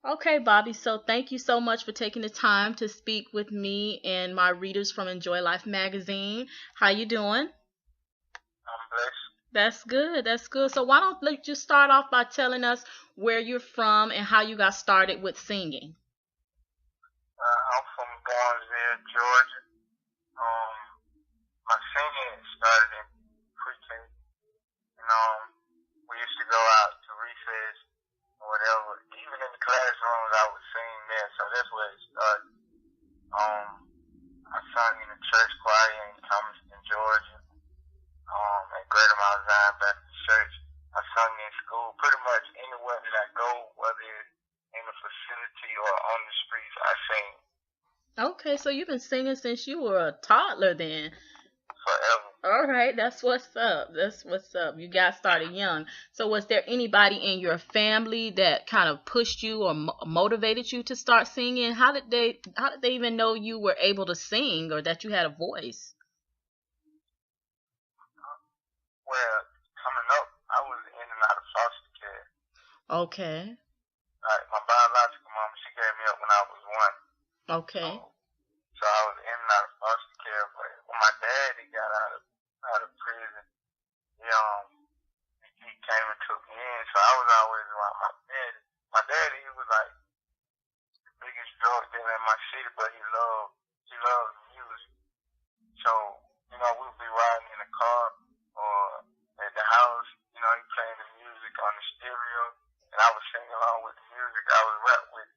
Okay, Bobby. So thank you so much for taking the time to speak with me and my readers from Enjoy Life magazine. How you doing? I'm blessed. That's good. That's good. So why don't you just start off by telling us where you're from and how you got started with singing? I'm from Barnesville, Georgia. Um, my singing started in pre-K. And, we used to go out to recess or whatever. Even in the classrooms, I would sing there. So that's where it started. Um, I sung in the church choir in Thomaston, Georgia. At Greater Mount Zion Baptist Church. I sung in school. Pretty much anywhere that I go, whether it's in a facility or on the streets, I sing Okay, so you've been singing since you were a toddler then. forever. All right, that's what's up. That's what's up. You got started young. So was there anybody in your family that kind of pushed you or motivated you to start singing? How did they even know you were able to sing or that you had a voice? Well, coming up, I was in and out of foster care. Okay. Like my biological mom, she gave me up when I was one. Okay. So I was in and out of foster care. But when my daddy got out of prison, he came and took me in. So I was always around my daddy. My daddy, he was like the biggest drug dealer in my city, but he loved music. So we'd be riding in the car or at the house. He playing the music on the stereo, and I was singing along with the music. I was rap with it.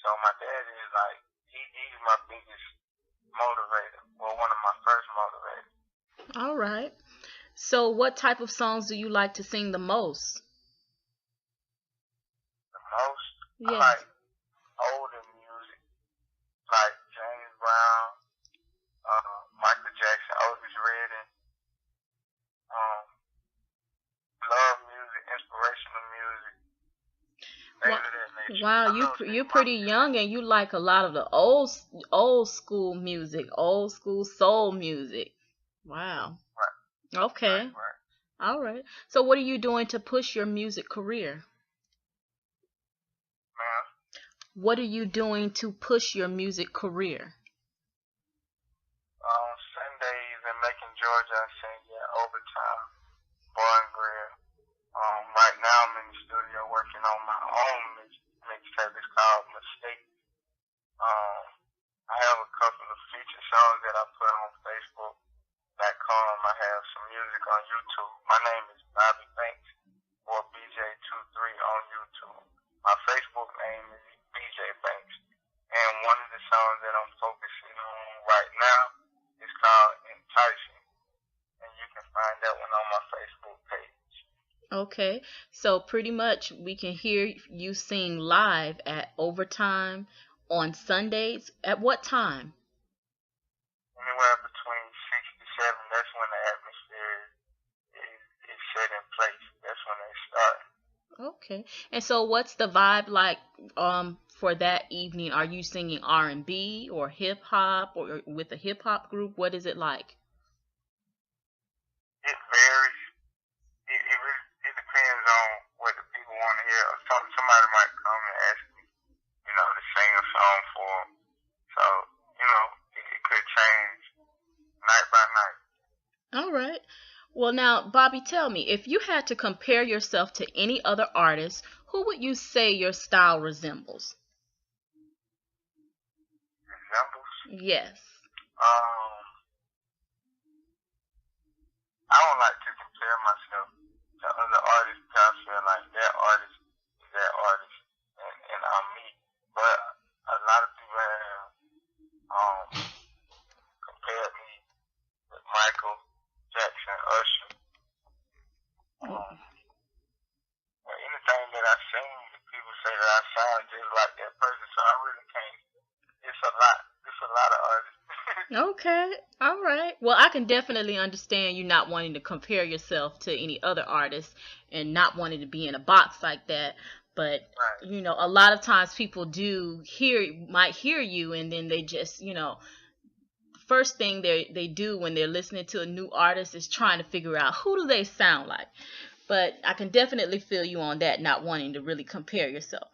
So my daddy is like he's my biggest motivator, or one of my first motivators. All right. So what type of songs do you like to sing the most? The most I Yes. like older music, like James Brown, Michael Jackson, Otis Redding, um, love music, inspirational music, things Wa- of that nature. Wow, I you love you're singing my pretty music. young and you like a lot of the old school music, old school soul music. Wow. Right, right, Okay. right. All right. So what are you doing to push your music career? Man, What are you doing to push your music career? on Sundays in Macon, Georgia, I sing at overtime, bar and grill. Right now I'm in the studio working on my own mixtape. It's called Mistake. Um, I have a couple of feature songs that I put on Facebook.com. I have some music on YouTube. My name is Bobby Banks or BJ23 on YouTube. My Facebook name is BJ Banks. And one of the songs that I'm focusing on right now is called Enticing. And you can find that one on my Facebook page. Okay. So pretty much we can hear you sing live at overtime on Sundays. At what time? Anywhere between 6 to 7, that's when the atmosphere is set in place. That's when they start. Okay. And so what's the vibe like for that evening? Are you singing R&B or hip hop or with a hip hop group? What is it like? It varies. It depends on what the people want to hear. Somebody might come and ask me, to sing a song for them. So, it could change night by night. All right. Well, now, Bobby, tell me, if you had to compare yourself to any other artist, who would you say your style resembles? Examples. Yes. Um, I don't like to compare myself to other artists because I feel like that artist is that artist, and I'm me. But a lot of people have um, compared me with Michael Jackson, Usher. Um, or anything that I sing, people say that I sound just like that person, so I really can't. It's a lot. It's a lot of artists. Okay. All right. Well, I can definitely understand you not wanting to compare yourself to any other artist and not wanting to be in a box like that. But, Right. a lot of times people might hear you and then they just, first thing they do when they're listening to a new artist is trying to figure out who do they sound like. But I can definitely feel you on that, not wanting to really compare yourself.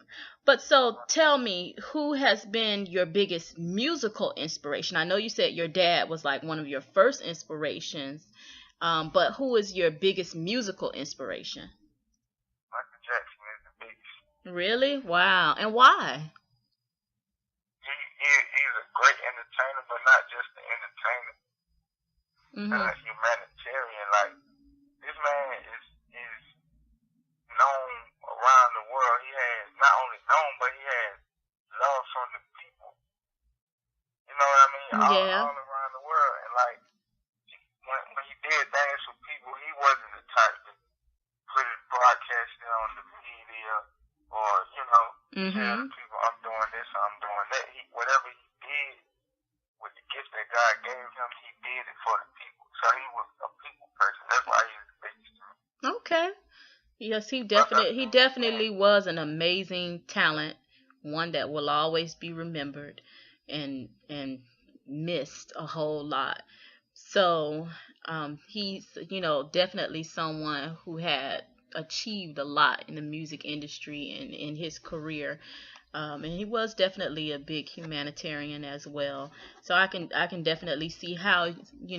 But so tell me, who has been your biggest musical inspiration? I know you said your dad was like one of your first inspirations, but who is your biggest musical inspiration? Michael Jackson is the biggest. Really? Wow. And why? He's a great entertainer, but not just an entertainer. Mhm. Humanitarian. Like, this man is known around the world. He has not only known, but he has love from the people. You know what I mean? Yeah. All around the world. And like, when he did things for people, he wasn't the type to put it broadcasting on the media or, you know, tell the people I'm doing this or I'm doing that. Whatever he did with the gift that God gave him, he did it for the people. So he was a people person. That's why he was the biggest. Okay. Yes, he definitely was an amazing talent, one that will always be remembered and missed a whole lot. So, he's, definitely someone who had achieved a lot in the music industry and in his career. And he was definitely a big humanitarian as well. So I can definitely see how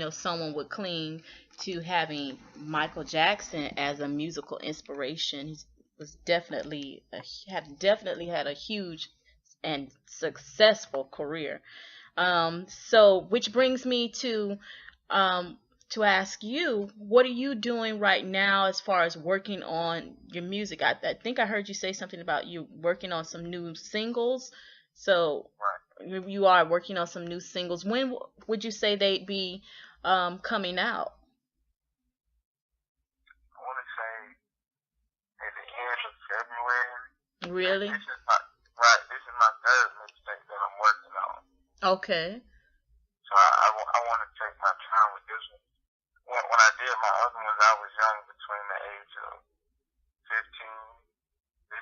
someone would cling to having Michael Jackson as a musical inspiration. He was definitely had a huge and successful career. So which brings me to ask you, what are you doing right now as far as working on your music? I think I heard you say something about you working on some new singles. So you are working on some new singles. When would you say they'd be coming out? I want to say at the end of February. Really? This is my third mixtape that I'm working on. Okay. So I want to take my time with this one. When I did my other ones, I was young, between the age of 15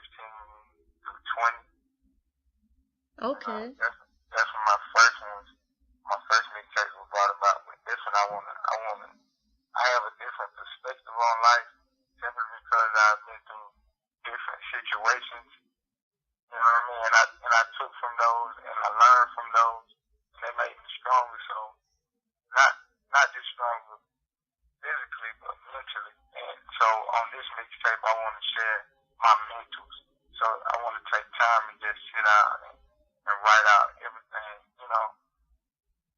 through 20. Okay. That's when my first mixtape was brought about. With this one, I have a different perspective on life, simply because I've been through different situations. You know what I mean? And I took from those, and I learned from those, and they made me stronger. So not just stronger physically, but mentally. And so on this mixtape, I want to share my mentals. So I want to take time and just sit down and write out everything,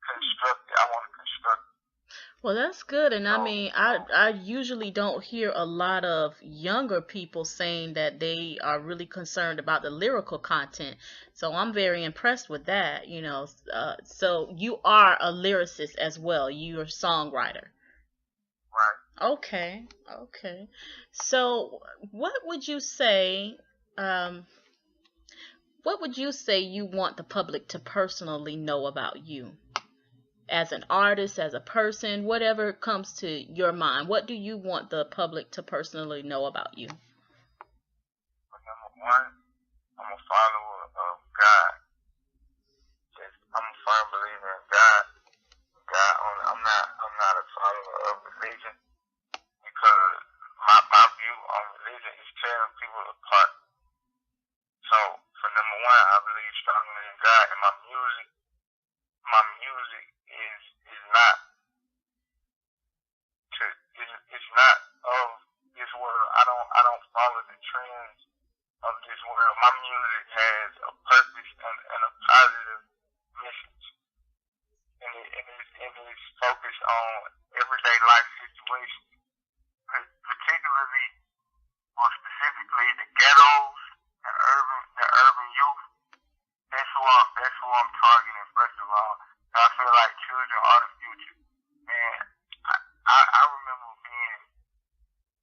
construct it. I want to construct it. Well, that's good. And I mean, I usually don't hear a lot of younger people saying that they are really concerned about the lyrical content. So I'm very impressed with that. So you are a lyricist as well. You're a songwriter. Right. Okay. So what would you say, you want the public to personally know about you? As an artist, as a person, whatever comes to your mind, what do you want the public to personally know about you? Number one, I'm a follower of God. I'm a firm believer in God. I'm not a follower of religion, because my view on religion is tearing people apart. So for number one, I believe strongly in God, and my music is not it's not of this world. I don't follow the trends of this world. My music has a purpose and a positive message, and it is focused on everyday life situations, particularly or specifically the ghettos, the urban youth. That's who I'm targeting, first of all. I feel like children are the future. And I remember being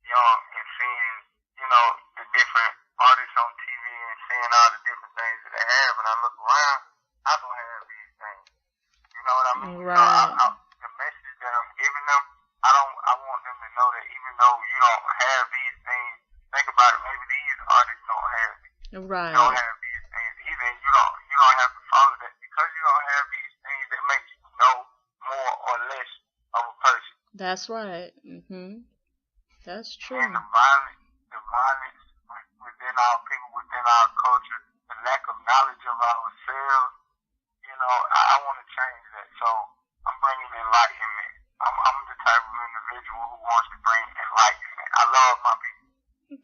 young and seeing, the different artists on TV and seeing all the different things that they have, and I look around, I don't have these things. You know what I mean? Right. So the message that I'm giving them, I want them to know that even though you don't have these things, think about it, maybe these artists don't have it. Right. You don't have these things either, and you don't have to follow that. Because you don't have these things, that makes you know more or less of a person. That's right. That's true. And the violence within our people, within our culture, the lack of knowledge of ourselves, I want to change that. So I'm bringing enlightenment. I'm the type of individual who wants to bring enlightenment. I love my people.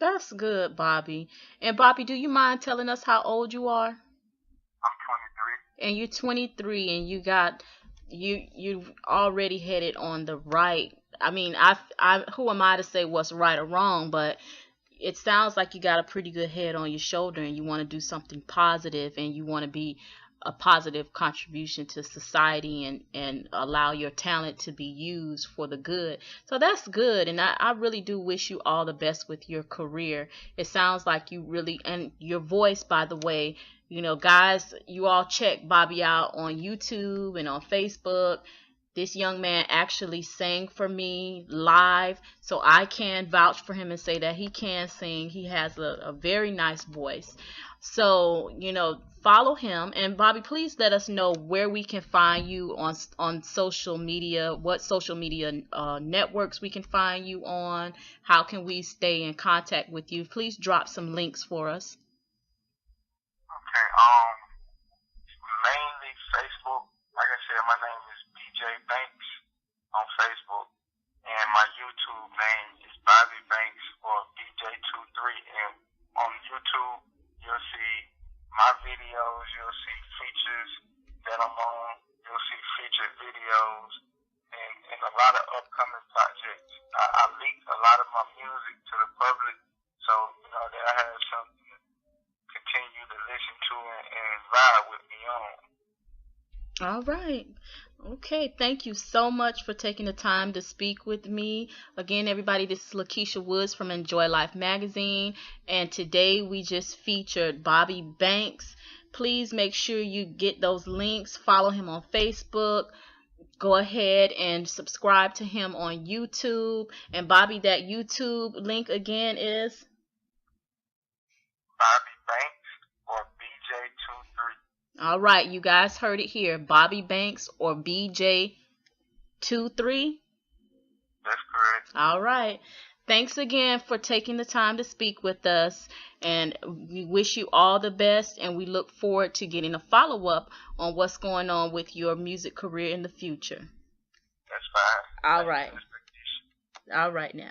That's good, Bobby. And Bobby, do you mind telling us how old you are? I'm 23. And you're 23, and you've already headed on the right. I mean, I who am I to say what's right or wrong, but it sounds like you got a pretty good head on your shoulder, and you want to do something positive, and you want to be a positive contribution to society, and allow your talent to be used for the good. So that's good, and I really do wish you all the best with your career. It sounds like you really, and your voice, by the way, guys, you all check Bobby out on YouTube and on Facebook. This young man actually sang for me live, so I can vouch for him and say that he can sing. He has a very nice voice. So, follow him. And Bobby, please let us know where we can find you on social media, what social media networks we can find you on. How can we stay in contact with you? Please drop some links for us. Okay, mainly Facebook. Like I said, my name is BJ Banks on Facebook, and my YouTube name is Bobby Banks or BJ23. And on YouTube, you'll see my videos, you'll see features that I'm on, you'll see featured videos, and a lot of upcoming projects. I leak a lot of my music to the public, so that I have something to continue to listen to and ride with me on. All right. Okay, thank you so much for taking the time to speak with me. Again, everybody, this is Lakesha Woods from Enjoy Life Magazine, and today we just featured Bobby Banks. Please make sure you get those links. Follow him on Facebook. Go ahead and subscribe to him on YouTube. And Bobby, that YouTube link again is? Bobby Banks or BJ23. All right, you guys heard it here. Bobby Banks or BJ23? That's correct. All right. Thanks again for taking the time to speak with us, and we wish you all the best, and we look forward to getting a follow-up on what's going on with your music career in the future. That's fine. All right. All right now.